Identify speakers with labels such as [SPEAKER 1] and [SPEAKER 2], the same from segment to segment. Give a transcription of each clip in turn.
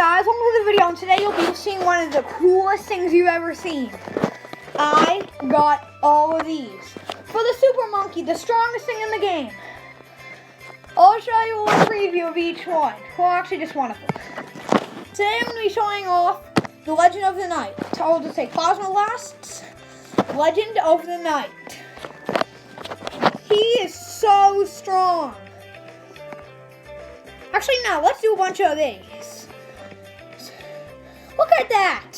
[SPEAKER 1] guys, welcome to the video, and today you'll be seeing one of the coolest things you've ever seen. I got all of these for the Super Monkey, the strongest thing in the game. I'll show you a little preview of each one. Well, actually just one of them. Today I'm going to be showing off the Legend of the Night. I'll just say Plasma Blasts, Legend of the Night. He is so strong. Actually, no, let's do a bunch of these. Look at that.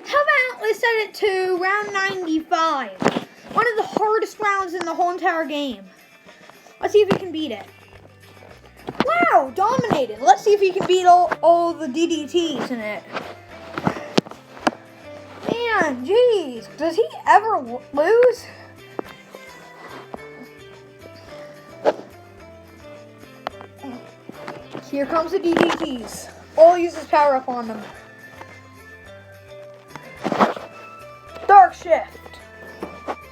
[SPEAKER 1] How about let's set it to round 95. One of the hardest rounds in the whole entire game. Let's see if he can beat it. Wow, dominated. Let's see if he can beat all the DDTs in it. Man, jeez, does he ever lose? Here comes the DDTs. All uses power up on them. Dark Shift.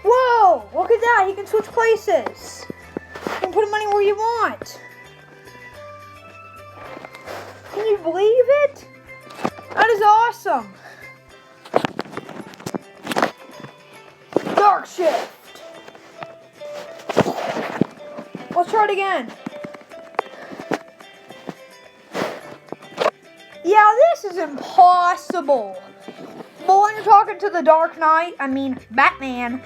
[SPEAKER 1] Whoa, look at that. He can switch places. You can put him anywhere you want. Can you believe it? That is awesome. Dark Shift. Let's try it again. Yeah, this is impossible. But when you're talking to the Dark Knight, I mean Batman,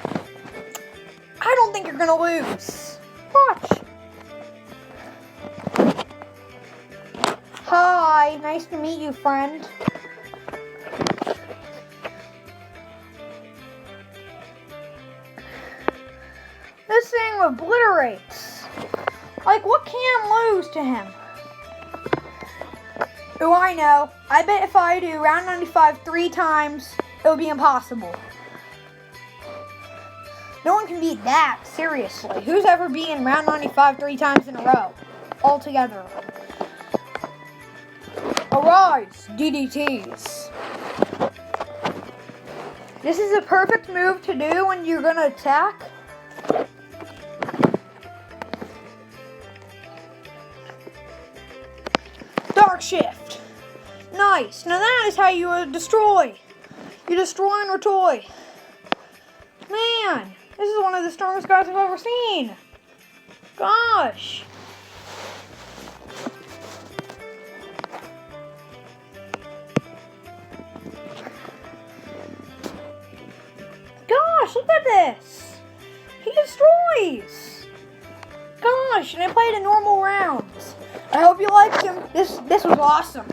[SPEAKER 1] I don't think you're gonna lose. Watch. Hi, nice to meet you, friend. This thing obliterates. Like, what can lose to him? Oh, I know. I bet if I do round 95 3 times, it would be impossible. No one can beat that, seriously. Who's ever beaten round 95 3 times in a row? All together. Arise, DDTs. This is a perfect move to do when you're going to attack. Dark Shift. Nice. Now that is how you destroy. You destroy and retoy. Man, this is one of the strongest guys I've ever seen. Gosh. Gosh, look at this. He destroys. Gosh, and I played a normal round. I hope you liked him. This was awesome.